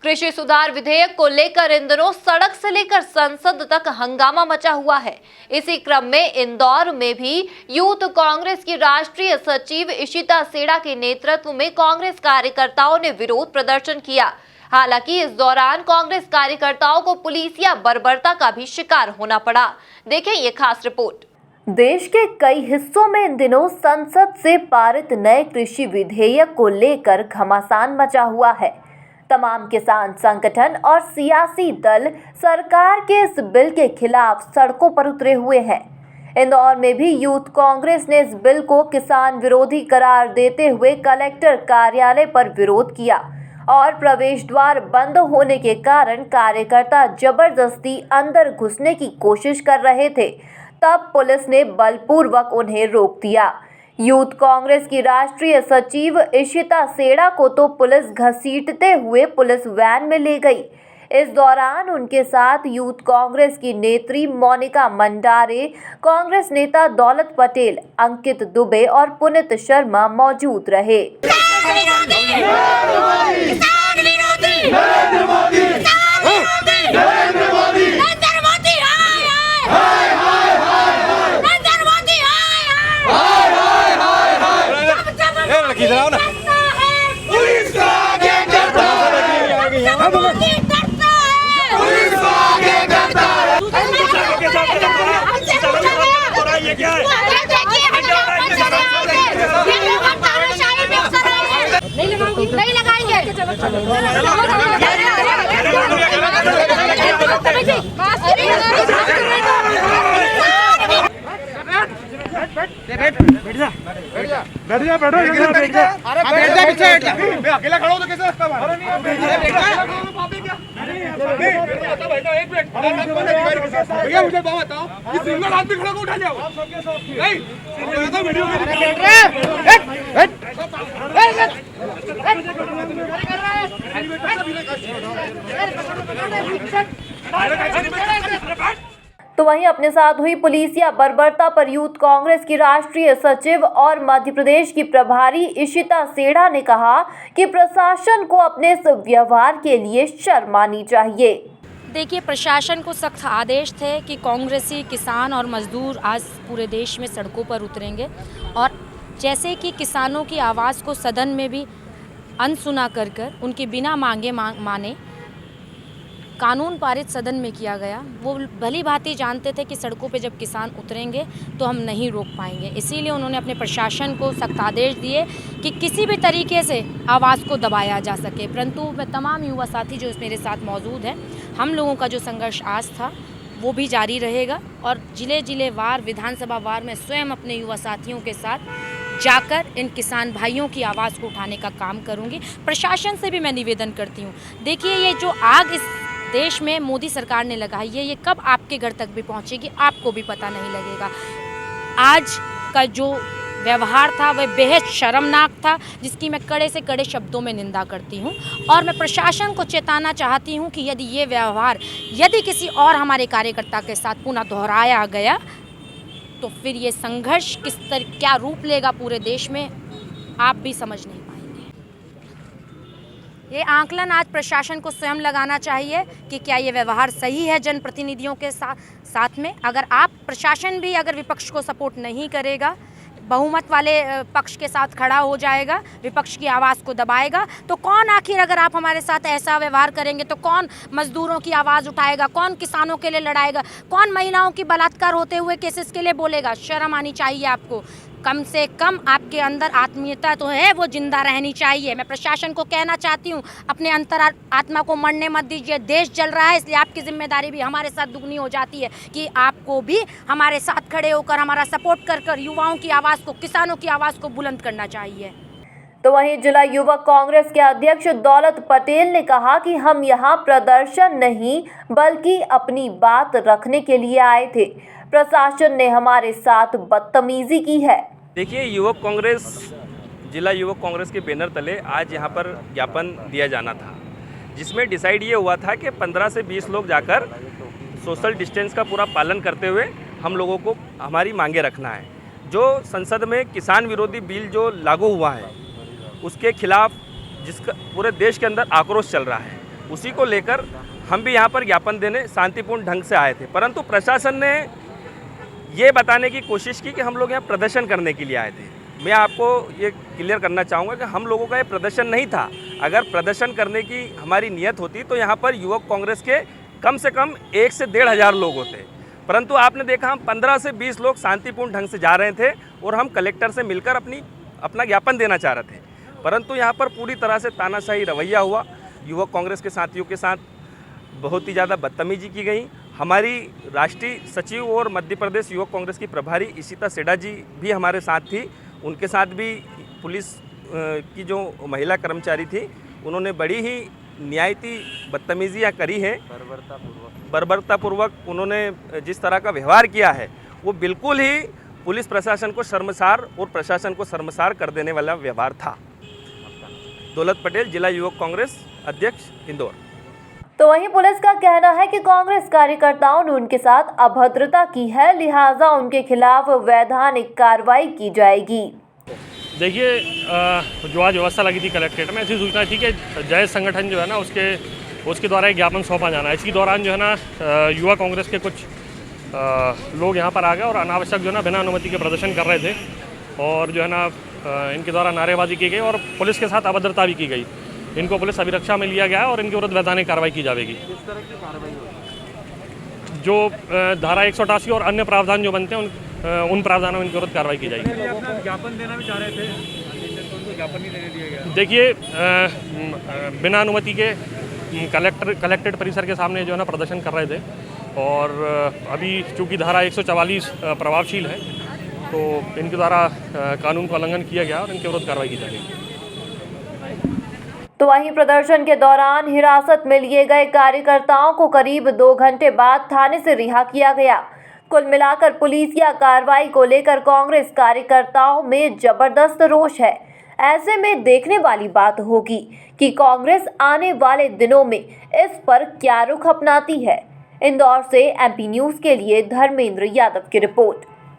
कृषि सुधार विधेयक को लेकर इन दिनों सड़क से लेकर संसद तक हंगामा मचा हुआ है। इसी क्रम में इंदौर में भी यूथ कांग्रेस की राष्ट्रीय सचिव इशिता सेड़ा के नेतृत्व में कांग्रेस कार्यकर्ताओं ने विरोध प्रदर्शन किया। हालांकि इस दौरान कांग्रेस कार्यकर्ताओं को पुलिस या बर्बरता का भी शिकार होना पड़ा। देखें ये खास रिपोर्ट। देश के कई हिस्सों में इन दिनों संसद से पारित नए कृषि विधेयक को लेकर घमासान मचा हुआ है। तमाम किसान संगठन और सियासी दल सरकार के इस बिल के खिलाफ सड़कों पर उतरे हुए हैं। इंदौर में भी यूथ कांग्रेस ने इस बिल को किसान विरोधी करार देते हुए कलेक्टर कार्यालय पर विरोध किया और प्रवेश द्वार बंद होने के कारण कार्यकर्ता जबरदस्ती अंदर घुसने की कोशिश कर रहे थे। तब पुलिस ने बलपूर्वक उन्हें रोक दिया। यूथ कांग्रेस की राष्ट्रीय सचिव इशिता सेड़ा को तो पुलिस घसीटते हुए पुलिस वैन में ले गई। इस दौरान उनके साथ यूथ कांग्रेस की नेत्री मोनिका मंडारे, कांग्रेस नेता दौलत पटेल, अंकित दुबे और पुनित शर्मा मौजूद रहे। नहीं लगाएंगे। अकेला खड़ा हो तो कैसे रखता भैया मुझे बताओ कि सिंगल आदमी खड़ा को उठा जाओ नहीं वीडियो तो वहीं अपने साथ हुई पुलिस या बर्बरता पर यूथ कांग्रेस की राष्ट्रीय सचिव और मध्य प्रदेश की प्रभारी इशिता सेड़ा ने कहा कि प्रशासन को अपने इस व्यवहार के लिए शर्म आनी चाहिए। देखिए, प्रशासन को सख्त आदेश थे कि कांग्रेसी किसान और मजदूर आज पूरे देश में सड़कों पर उतरेंगे और जैसे कि किसानों की आवाज़ को सदन में भी अनसुना कर उनके बिना मांगे माने कानून पारित सदन में किया गया। वो भली भांति जानते थे कि सड़कों पे जब किसान उतरेंगे तो हम नहीं रोक पाएंगे। इसीलिए उन्होंने अपने प्रशासन को सख्त आदेश दिए कि किसी भी तरीके से आवाज़ को दबाया जा सके। परंतु मैं तमाम युवा साथी जो मेरे साथ मौजूद हैं, हम लोगों का जो संघर्ष आज था वो भी जारी रहेगा और जिले वार, विधानसभा वार में स्वयं अपने युवा साथियों के साथ जाकर इन किसान भाइयों की आवाज़ को उठाने का काम करूँगी। प्रशासन से भी मैं निवेदन करती हूँ, देखिए ये जो आग इस देश में मोदी सरकार ने लगाई है, ये कब आपके घर तक भी पहुंचेगी आपको भी पता नहीं लगेगा। आज का जो व्यवहार था वह बेहद शर्मनाक था, जिसकी मैं कड़े से कड़े शब्दों में निंदा करती हूं और मैं प्रशासन को चेताना चाहती हूं कि यदि ये व्यवहार यदि किसी और हमारे कार्यकर्ता के साथ पुनः दोहराया गया तो फिर ये संघर्ष क्या रूप लेगा पूरे देश में आप भी समझ नहीं पाएंगे। ये आंकलन आज प्रशासन को स्वयं लगाना चाहिए कि क्या ये व्यवहार सही है जनप्रतिनिधियों के साथ में। अगर आप प्रशासन भी अगर विपक्ष को सपोर्ट नहीं करेगा, बहुमत वाले पक्ष के साथ खड़ा हो जाएगा, विपक्ष की आवाज़ को दबाएगा, तो कौन आखिर अगर आप हमारे साथ ऐसा व्यवहार करेंगे तो कौन मजदूरों की आवाज़ उठाएगा, कौन किसानों के लिए लड़ाएगा, कौन महिलाओं की बलात्कार होते हुए केसेस के लिए बोलेगा। शर्म आनी चाहिए आपको। कम से कम आपके अंदर आत्मीयता तो है, वो जिंदा रहनी चाहिए। मैं प्रशासन को कहना चाहती हूँ, अपने अंतर आत्मा को मरने मत दीजिए। देश जल रहा है, इसलिए आपकी जिम्मेदारी भी हमारे साथ दुगनी हो जाती है कि आपको भी हमारे साथ खड़े होकर हमारा सपोर्ट कर युवाओं की आवाज़ को, किसानों की आवाज़ को बुलंद करना चाहिए। तो वहीं जिला युवक कांग्रेस के अध्यक्ष दौलत पटेल ने कहा कि हम यहाँ प्रदर्शन नहीं बल्कि अपनी बात रखने के लिए आए थे। प्रशासन ने हमारे साथ बदतमीजी की है। देखिए, युवक कांग्रेस, जिला युवक कांग्रेस के बैनर तले आज यहाँ पर ज्ञापन दिया जाना था, जिसमें डिसाइड ये हुआ था कि 15 से 20 लोग जाकर सोशल डिस्टेंस का पूरा पालन करते हुए हम लोगों को हमारी मांगे रखना है। जो संसद में किसान विरोधी बिल जो लागू हुआ है उसके खिलाफ जिसका पूरे देश के अंदर आक्रोश चल रहा है, उसी को लेकर हम भी यहाँ पर ज्ञापन देने शांतिपूर्ण ढंग से आए थे, परंतु प्रशासन ने ये बताने की कोशिश की कि हम लोग यहाँ प्रदर्शन करने के लिए आए थे। मैं आपको ये क्लियर करना चाहूँगा कि हम लोगों का ये प्रदर्शन नहीं था। अगर प्रदर्शन करने की हमारी नीयत होती तो यहाँ पर युवक कांग्रेस के कम से कम 1 से 1,500 लोग होते, परंतु आपने देखा हम 15 से 20 लोग शांतिपूर्ण ढंग से जा रहे थे और हम कलेक्टर से मिलकर अपना ज्ञापन देना चाह रहे थे, परंतु यहाँ पर पूरी तरह से तानाशाही रवैया हुआ। युवक कांग्रेस के साथियों के साथ बहुत ही ज़्यादा बदतमीजी की गई। हमारी राष्ट्रीय सचिव और मध्य प्रदेश युवक कांग्रेस की प्रभारी इशिता सेड़ा जी भी हमारे साथ थी, उनके साथ भी पुलिस की जो महिला कर्मचारी थी उन्होंने बड़ी ही न्यायती बदतमीजियाँ करी है। बर्बरतापूर्वक उन्होंने जिस तरह का व्यवहार किया है वो बिल्कुल ही पुलिस प्रशासन को शर्मसार और प्रशासन को शर्मसार कर देने वाला व्यवहार था। दौलत पटेल, जिला युवक कांग्रेस अध्यक्ष, इंदौर। तो वहीं पुलिस का कहना है कि कांग्रेस कार्यकर्ताओं ने उनके साथ अभद्रता की है, लिहाजा उनके खिलाफ वैधानिक कार्रवाई की जाएगी। देखिए, जो आज व्यवस्था लगी थी कलेक्ट्रेट में, ऐसी सूचना थी कि जय संगठन जो है ना उसके द्वारा एक ज्ञापन सौंपा जाना है। इसी दौरान जो है ना युवा कांग्रेस के कुछ लोग यहाँ पर आ गए और अनावश्यक जो है ना बिना अनुमति के प्रदर्शन कर रहे थे और जो है ना इनके द्वारा नारेबाजी की गई और पुलिस के साथ अभद्रता भी की गई। इनको पुलिस अभिरक्षा में लिया गया है और इनके विरुद्ध वैधानिक कार्रवाई की जाएगी। किस तरह की कार्रवाई होगी? जो धारा 188 और अन्य प्रावधान जो बनते हैं उन प्रावधानों में इनके विरुद्ध कार्रवाई की जाएगी। अपना ज्ञापन देना भी चाह रहे थे, तो उनको ज्ञापन नहीं देने दिया गया। देखिए, बिना अनुमति के कलेक्ट्रेट परिसर के सामने जो है ना प्रदर्शन कर रहे थे और अभी चूंकि धारा 144 प्रभावशील है तो इनके द्वारा कानून का उल्लंघन किया गया और इनके विरुद्ध कार्रवाई की जाएगी। तो वहीं प्रदर्शन के दौरान हिरासत में लिए गए कार्यकर्ताओं को करीब 2 घंटे बाद थाने से रिहा किया गया। कुल मिलाकर पुलिसिया कार्रवाई को लेकर कांग्रेस कार्यकर्ताओं में जबरदस्त रोष है। ऐसे में देखने वाली बात होगी कि कांग्रेस आने वाले दिनों में इस पर क्या रुख अपनाती है। इंदौर से MP न्यूज़ के लिए धर्मेंद्र यादव की रिपोर्ट।